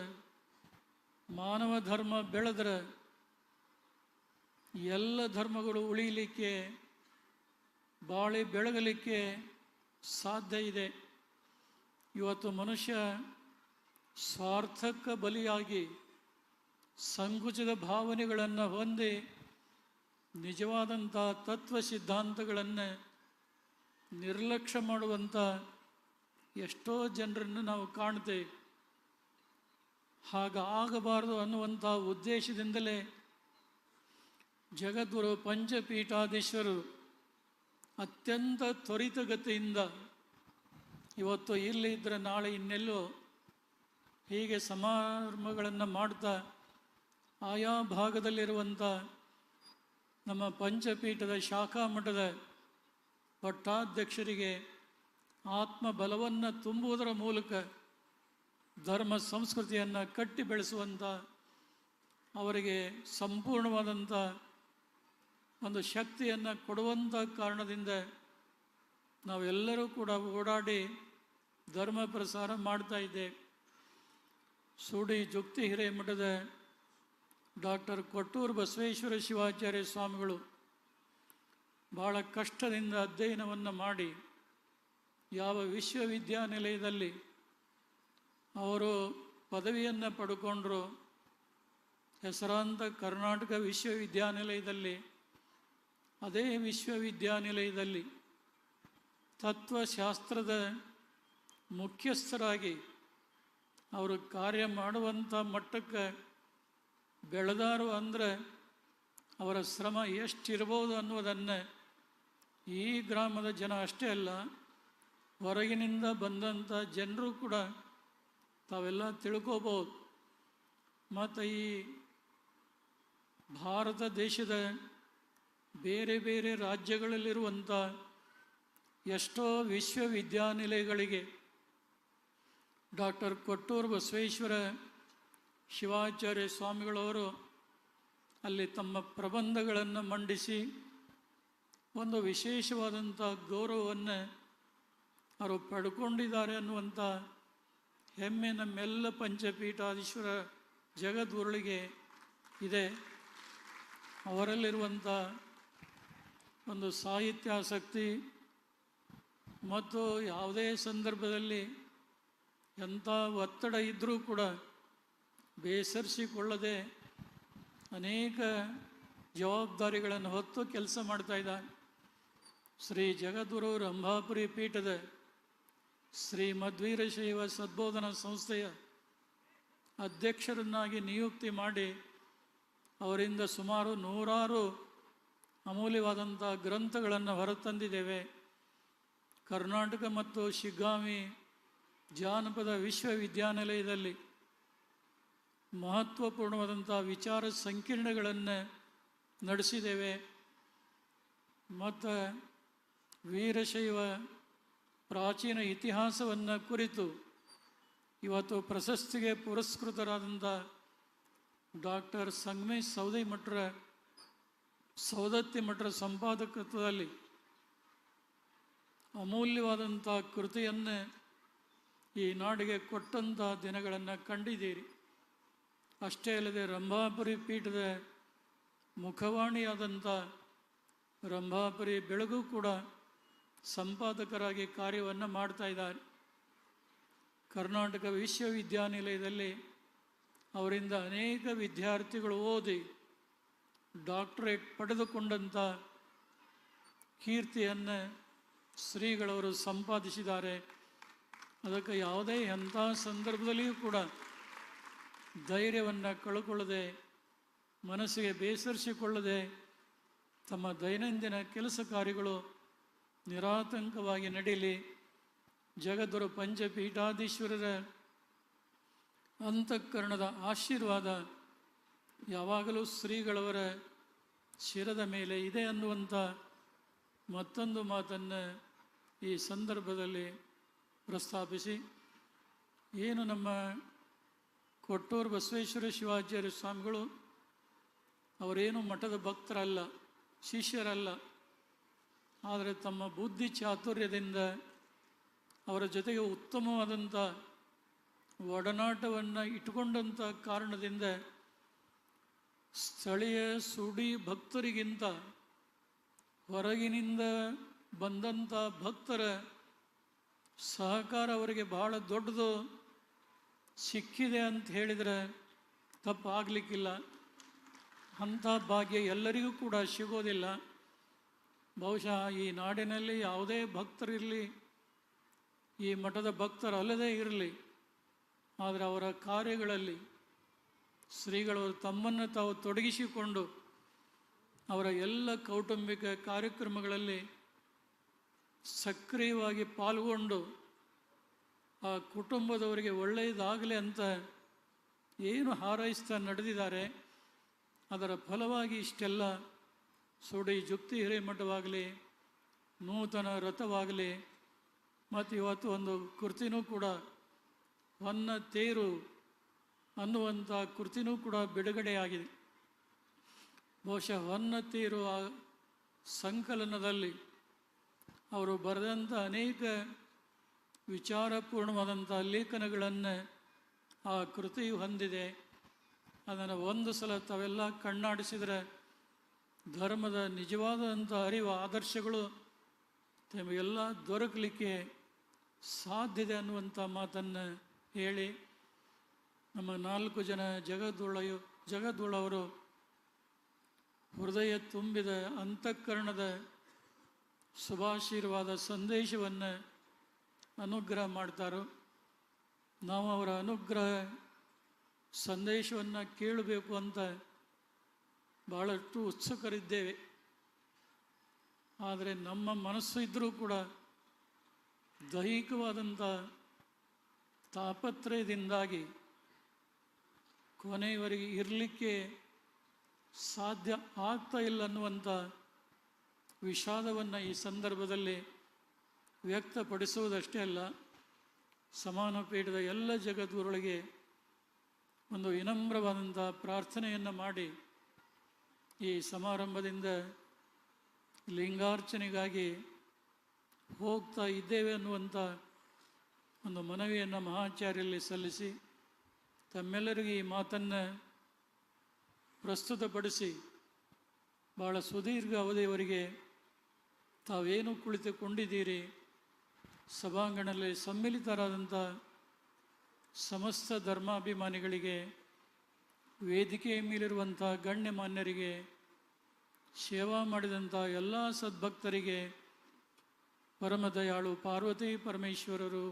ಮಾನವ ಧರ್ಮ ಬೆಳೆದರೆ ಎಲ್ಲ ಧರ್ಮಗಳು ಉಳಿಯಲಿಕ್ಕೆ, ಬಾಳಿ ಬೆಳಗಲಿಕ್ಕೆ ಸಾಧ್ಯ ಇದೆ. ಇವತ್ತು ಮನುಷ್ಯ ಸ್ವಾರ್ಥಕ್ಕೆ ಬಲಿಯಾಗಿ ಸಂಕುಚಿತ ಭಾವನೆಗಳನ್ನು ಹೊಂದಿ ನಿಜವಾದಂಥ ತತ್ವ ಸಿದ್ಧಾಂತಗಳನ್ನು ನಿರ್ಲಕ್ಷ್ಯ ಮಾಡುವಂಥ ಎಷ್ಟೋ ಜನರನ್ನು ನಾವು ಕಾಣ್ತೇವೆ. ಹಾಗಾಗಬಾರದು ಅನ್ನುವಂಥ ಉದ್ದೇಶದಿಂದಲೇ ಜಗದ್ಗುರು ಪಂಚಪೀಠಾಧೀಶ್ವರರು ಅತ್ಯಂತ ತ್ವರಿತಗತಿಯಿಂದ ಇವತ್ತು ಇಲ್ಲಿ ಇದ್ದರೆ ನಾಳೆ ಇನ್ನೆಲ್ಲೋ ಹೀಗೆ ಸಮಾರಂಭಗಳನ್ನು ಮಾಡ್ತಾ ಆಯಾ ಭಾಗದಲ್ಲಿರುವಂಥ ನಮ್ಮ ಪಂಚಪೀಠದ ಶಾಖಾ ಮಠದ ಪಟ್ಟಾಧ್ಯಕ್ಷರಿಗೆ ಆತ್ಮಬಲವನ್ನು ತುಂಬುವುದರ ಮೂಲಕ ಧರ್ಮ ಸಂಸ್ಕೃತಿಯನ್ನು ಕಟ್ಟಿ ಬೆಳೆಸುವಂಥ, ಅವರಿಗೆ ಸಂಪೂರ್ಣವಾದಂಥ ಒಂದು ಶಕ್ತಿಯನ್ನು ಕೊಡುವಂಥ ಕಾರಣದಿಂದ ನಾವೆಲ್ಲರೂ ಕೂಡ ಓಡಾಡಿ ಧರ್ಮ ಪ್ರಸಾರ ಮಾಡ್ತಾ ಇದ್ದೇವೆ. ಸೂಡಿ ಜುಕ್ತಿ ಹಿರೇಮಠದ ಡಾಕ್ಟರ್ ಕೊಟ್ಟೂರು ಬಸವೇಶ್ವರ ಶಿವಾಚಾರ್ಯ ಸ್ವಾಮಿಗಳು ಭಾಳ ಕಷ್ಟದಿಂದ ಅಧ್ಯಯನವನ್ನು ಮಾಡಿ ಯಾವ ವಿಶ್ವವಿದ್ಯಾನಿಲಯದಲ್ಲಿ ಅವರು ಪದವಿಯನ್ನು ಪಡ್ಕೊಂಡ್ರು, ಹೆಸರಾಂತ ಕರ್ನಾಟಕ ವಿಶ್ವವಿದ್ಯಾನಿಲಯದಲ್ಲಿ, ಅದೇ ವಿಶ್ವವಿದ್ಯಾನಿಲಯದಲ್ಲಿ ತತ್ವಶಾಸ್ತ್ರದ ಮುಖ್ಯಸ್ಥರಾಗಿ ಅವರು ಕಾರ್ಯ ಮಾಡುವಂಥ ಮಟ್ಟಕ್ಕೆ ಬೆಳೆದಾರು ಅಂದರೆ ಅವರ ಶ್ರಮ ಎಷ್ಟಿರ್ಬೋದು ಅನ್ನೋದನ್ನು ಈ ಗ್ರಾಮದ ಜನ ಅಷ್ಟೇ ಅಲ್ಲ, ಹೊರಗಿನಿಂದ ಬಂದಂಥ ಜನರು ಕೂಡ ತಾವೆಲ್ಲ ತಿಳ್ಕೋಬೋದು. ಮತ್ತು ಈ ಭಾರತ ದೇಶದ ಬೇರೆ ಬೇರೆ ರಾಜ್ಯಗಳಲ್ಲಿರುವಂಥ ಎಷ್ಟೋ ವಿಶ್ವವಿದ್ಯಾನಿಲಯಗಳಿಗೆ ಡಾಕ್ಟರ್ ಕೊಟ್ಟೂರು ಬಸವೇಶ್ವರ ಶಿವಾಚಾರ್ಯ ಸ್ವಾಮಿಗಳವರು ಅಲ್ಲಿ ತಮ್ಮ ಪ್ರಬಂಧಗಳನ್ನು ಮಂಡಿಸಿ ಒಂದು ವಿಶೇಷವಾದಂಥ ಗೌರವವನ್ನು ಅವರು ಪಡ್ಕೊಂಡಿದ್ದಾರೆ ಅನ್ನುವಂಥ ಹೆಮ್ಮೆ ನಮ್ಮೆಲ್ಲ ಪಂಚಪೀಠಾಧೀಶ್ವರ ಜಗದ್ಗುರುಳಿಗೆ ಇದೆ. ಅವರಲ್ಲಿರುವಂಥ ಒಂದು ಸಾಹಿತ್ಯಾಸಕ್ತಿ ಮತ್ತು ಯಾವುದೇ ಸಂದರ್ಭದಲ್ಲಿ ಎಂಥ ಒತ್ತಡ ಇದ್ದರೂ ಕೂಡ ಬೇಸರಿಸಿಕೊಳ್ಳದೆ ಅನೇಕ ಜವಾಬ್ದಾರಿಗಳನ್ನು ಹೊತ್ತು ಕೆಲಸ ಮಾಡ್ತಾಯಿದ್ದಾರೆ. ಶ್ರೀ ಜಗದ್ಗುರು ರಂಭಾಪುರಿ ಪೀಠದ ಶ್ರೀ ಮಧ್ವೀರಶೈವ ಸದ್ಬೋಧನಾ ಸಂಸ್ಥೆಯ ಅಧ್ಯಕ್ಷರನ್ನಾಗಿ ನಿಯುಕ್ತಿ ಮಾಡಿ ಅವರಿಂದ ಸುಮಾರು 100 ಅಮೂಲ್ಯವಾದಂಥ ಗ್ರಂಥಗಳನ್ನು ಹೊರತಂದಿದ್ದೇವೆ. ಕರ್ನಾಟಕ ಮತ್ತು ಶಿಗ್ಗಾಂವಿ ಜಾನಪದ ವಿಶ್ವವಿದ್ಯಾನಿಲಯದಲ್ಲಿ ಮಹತ್ವಪೂರ್ಣವಾದಂಥ ವಿಚಾರ ಸಂಕಿರಣಗಳನ್ನು ನಡೆಸಿದ್ದೇವೆ. ಮತ್ತು ವೀರಶೈವ ಪ್ರಾಚೀನ ಇತಿಹಾಸವನ್ನು ಕುರಿತು ಇವತ್ತು ಪ್ರಶಸ್ತಿಗೆ ಪುರಸ್ಕೃತರಾದಂಥ ಡಾಕ್ಟರ್ ಸಂಗಮೇಶ್ ಸೌದತ್ತಿ ಮಠರ ಸಂಪಾದಕತ್ವದಲ್ಲಿ ಅಮೂಲ್ಯವಾದಂಥ ಕೃತಿಯನ್ನು ಈ ನಾಡಿಗೆ ಕೊಟ್ಟಂಥ ದಿನಗಳನ್ನು ಕಂಡಿದ್ದೀರಿ. ಅಷ್ಟೇ ಅಲ್ಲದೆ ರಂಭಾಪುರಿ ಪೀಠದ ಮುಖವಾಣಿಯಾದಂಥ ರಂಭಾಪುರಿ ಬೆಳಗು ಕೂಡ ಸಂಪಾದಕರಾಗಿ ಕಾರ್ಯವನ್ನು ಮಾಡ್ತಾಯಿದ್ದಾರೆ. ಕರ್ನಾಟಕ ವಿಶ್ವವಿದ್ಯಾನಿಲಯದಲ್ಲಿ ಅವರಿಂದ ಅನೇಕ ವಿದ್ಯಾರ್ಥಿಗಳು ಓದಿ ಡಾಕ್ಟರೇಟ್ ಪಡೆದುಕೊಂಡಂಥ ಕೀರ್ತಿಯನ್ನು ಶ್ರೀಗಳವರು ಸಂಪಾದಿಸಿದ್ದಾರೆ. ಅದಕ್ಕೆ ಯಾವುದೇ ಎಂಥ ಸಂದರ್ಭದಲ್ಲಿಯೂ ಕೂಡ ಧೈರ್ಯವನ್ನು ಕಳ್ಕೊಳ್ಳದೆ, ಮನಸ್ಸಿಗೆ ಬೇಸರಿಸಿಕೊಳ್ಳದೆ ತಮ್ಮ ದೈನಂದಿನ ಕೆಲಸ ಕಾರ್ಯಗಳು ನಿರಾತಂಕವಾಗಿ ನಡೀಲಿ. ಜಗದ್ಗುರು ಪಂಚಪೀಠಾಧೀಶ್ವರರ ಅಂತಃಕರಣದ ಆಶೀರ್ವಾದ ಯಾವಾಗಲೂ ಶ್ರೀಗಳವರ ಶಿರದ ಮೇಲೆ ಇದೆ ಅನ್ನುವಂಥ ಮತ್ತೊಂದು ಮಾತನ್ನು ಈ ಸಂದರ್ಭದಲ್ಲಿ ಪ್ರಸ್ತಾಪಿಸಿ, ಏನು ನಮ್ಮ ಕೊಟ್ಟೂರು ಬಸವೇಶ್ವರ ಶಿವಾಚಾರ್ಯ ಸ್ವಾಮಿಗಳು ಅವರೇನು ಮಠದ ಭಕ್ತರಲ್ಲ, ಶಿಷ್ಯರಲ್ಲ. ಆದರೆ ತಮ್ಮ ಬುದ್ಧಿ ಚಾತುರ್ಯದಿಂದ ಅವರ ಜೊತೆಗೆ ಉತ್ತಮವಾದಂಥ ಒಡನಾಟವನ್ನು ಇಟ್ಟುಕೊಂಡಂಥ ಕಾರಣದಿಂದ ಸ್ಥಳೀಯ ಸುಡಿ ಭಕ್ತರಿಗಿಂತ ಹೊರಗಿನಿಂದ ಬಂದಂಥ ಭಕ್ತರ ಸಹಕಾರ ಅವರಿಗೆ ಬಹಳ ದೊಡ್ಡದು ಸಿಕ್ಕಿದೆ ಅಂತ ಹೇಳಿದರೆ ತಪ್ಪಾಗಲಿಕ್ಕಿಲ್ಲ. ಅಂಥ ಭಾಗ್ಯ ಎಲ್ಲರಿಗೂ ಕೂಡ ಸಿಗೋದಿಲ್ಲ. ಬಹುಶಃ ಈ ನಾಡಿನಲ್ಲಿ ಯಾವುದೇ ಭಕ್ತರಿರಲಿ, ಈ ಮಠದ ಭಕ್ತರಲ್ಲದೇ ಇರಲಿ, ಆದರೆ ಅವರ ಕಾರ್ಯಗಳಲ್ಲಿ ಶ್ರೀಗಳವರು ತಮ್ಮನ್ನು ತಾವು ತೊಡಗಿಸಿಕೊಂಡು ಅವರ ಎಲ್ಲ ಕೌಟುಂಬಿಕ ಕಾರ್ಯಕ್ರಮಗಳಲ್ಲಿ ಸಕ್ರಿಯವಾಗಿ ಪಾಲ್ಗೊಂಡು ಆ ಕುಟುಂಬದವರಿಗೆ ಒಳ್ಳೆಯದಾಗಲಿ ಅಂತ ಏನು ಹಾರೈಸ್ತಾ ನಡೆದಿದ್ದಾರೆ. ಅದರ ಫಲವಾಗಿ ಇಷ್ಟೆಲ್ಲ ಸುಡಿ ಜುಕ್ತಿ ಹಿರೇಮಠವಾಗಲಿ, ನೂತನ ರಥವಾಗಲಿ, ಮತ್ತು ಇವತ್ತು ಒಂದು ಕೃತಿನೂ ಕೂಡ ಹೊನ್ನ ತೇರು ಅನ್ನುವಂಥ ಕೃತಿನೂ ಕೂಡ ಬಿಡುಗಡೆಯಾಗಿದೆ. ಬಹುಶಃ ಹೊನ್ನ ತೇರು ಆ ಸಂಕಲನದಲ್ಲಿ ಅವರು ಬರೆದಂಥ ಅನೇಕ ವಿಚಾರಪೂರ್ಣವಾದಂಥ ಲೇಖನಗಳನ್ನು ಆ ಕೃತಿಯು ಹೊಂದಿದೆ. ಅದನ್ನು ಒಂದು ಸಲ ತಾವೆಲ್ಲ ಕಣ್ಣಾಡಿಸಿದರೆ ಧರ್ಮದ ನಿಜವಾದಂಥ ಅರಿವು, ಆದರ್ಶಗಳು ತಮಗೆಲ್ಲ ದೊರಕಲಿಕ್ಕೆ ಸಾಧ್ಯತೆ ಅನ್ನುವಂಥ ಮಾತನ್ನು ಹೇಳಿ, ನಮ್ಮ 4 ಜನ ಜಗದ್ಗುರುಳವರು ಹೃದಯ ತುಂಬಿದ ಅಂತಃಕರಣದ ಶುಭಾಶೀರ್ವಾದ ಸಂದೇಶವನ್ನು ಅನುಗ್ರಹ ಮಾಡ್ತಾರೋ. ನಾವು ಅವರ ಅನುಗ್ರಹ ಸಂದೇಶವನ್ನು ಕೇಳಬೇಕು ಅಂತ ಭಾಳಷ್ಟು ಉತ್ಸುಕರಿದ್ದೇವೆ. ಆದರೆ ನಮ್ಮ ಮನಸ್ಸು ಇದ್ದರೂ ಕೂಡ ದೈಹಿಕವಾದಂಥ ತಾಪತ್ರಯದಿಂದಾಗಿ ಕೊನೆಯವರೆಗೆ ಇರಲಿಕ್ಕೆ ಸಾಧ್ಯ ಆಗ್ತಾ ಇಲ್ಲ ಅನ್ನುವಂಥ ವಿಷಾದವನ್ನು ಈ ಸಂದರ್ಭದಲ್ಲಿ ವ್ಯಕ್ತಪಡಿಸುವುದಷ್ಟೇ ಅಲ್ಲ, ಸಮಾನ ಪೀಠದ ಎಲ್ಲ ಜಗದ್ಗುರುಗಳಿಗೆ ಒಂದು ವಿನಮ್ರವಾದಂಥ ಪ್ರಾರ್ಥನೆಯನ್ನು ಮಾಡಿ ಈ ಸಮಾರಂಭದಿಂದ ಲಿಂಗಾರ್ಚನೆಗಾಗಿ ಹೋಗ್ತಾ ಇದ್ದೇವೆ ಅನ್ನುವಂಥ ಒಂದು ಮನವಿಯನ್ನು ಮಹಾಚಾರ್ಯಲ್ಲಿ ಸಲ್ಲಿಸಿ ತಮ್ಮೆಲ್ಲರಿಗೂ ಈ ಮಾತನ್ನು ಪ್ರಸ್ತುತಪಡಿಸಿ ಭಾಳ ಸುದೀರ್ಘ ಅವಧಿಯವರೆಗೆ ತಾವೇನು ಕುಳಿತುಕೊಂಡಿದ್ದೀರಿ, ಸಭಾಂಗಣದಲ್ಲಿ ಸಮ್ಮಿಲಿತರಾದಂಥ ಸಮಸ್ತ ಧರ್ಮಾಭಿಮಾನಿಗಳಿಗೆ, ವೇದಿಕೆಯ ಮೇಲಿರುವಂಥ ಗಣ್ಯಮಾನ್ಯರಿಗೆ, ಸೇವಾ ಮಾಡಿದಂಥ ಎಲ್ಲ ಸದ್ಭಕ್ತರಿಗೆ, ಪರಮದಯಾಳು ಪಾರ್ವತಿ ಪರಮೇಶ್ವರರು,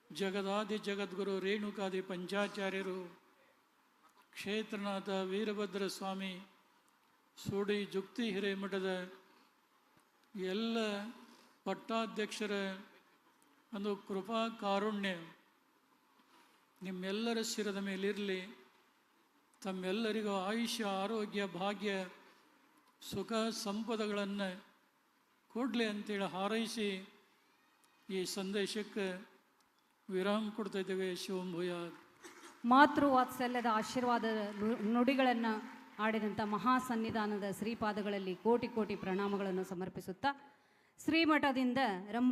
ಜಗದಾದಿ ಜಗದ್ಗುರು ರೇಣುಕಾದಿ ಪಂಚಾಚಾರ್ಯರು, ಕ್ಷೇತ್ರನಾಥ ವೀರಭದ್ರ ಸ್ವಾಮಿ, ಸೂಡಿ ಜುಕ್ತಿ ಹಿರೇಮಠದ ಎಲ್ಲ ಪಟ್ಟಾಧ್ಯಕ್ಷರ ಒಂದು ಕೃಪಾ ಕಾರುಣ್ಯ ನಿಮ್ಮೆಲ್ಲರ ಶಿರದ ಮೇಲಿರಲಿ. ತಮ್ಮೆಲ್ಲರಿಗೂ ಆಯುಷ್ಯ, ಆರೋಗ್ಯ, ಭಾಗ್ಯ, ಸುಖ ಸಂಪದಗಳನ್ನು ಕೊಡಲಿ ಅಂತೇಳಿ ಹಾರೈಸಿ ಈ ಸಂದೇಶಕ್ಕೆ ವಿರಾಮ ಕೊಡ್ತಾ ಇದ್ದೇವೆ. ಶಿವಂಭೂಯ. ಮಾತೃ ವಾತ್ಸಲ್ಯದ ಆಶೀರ್ವಾದ ನುಡಿಗಳನ್ನು ಆಡಿದಂಥ ಮಹಾಸನ್ನಿಧಾನದ ಶ್ರೀಪಾದಗಳಲ್ಲಿ ಕೋಟಿ ಕೋಟಿ ಪ್ರಣಾಮಗಳನ್ನು ಸಮರ್ಪಿಸುತ್ತಾ ಶ್ರೀಮಠದಿಂದ ರಂಭಾ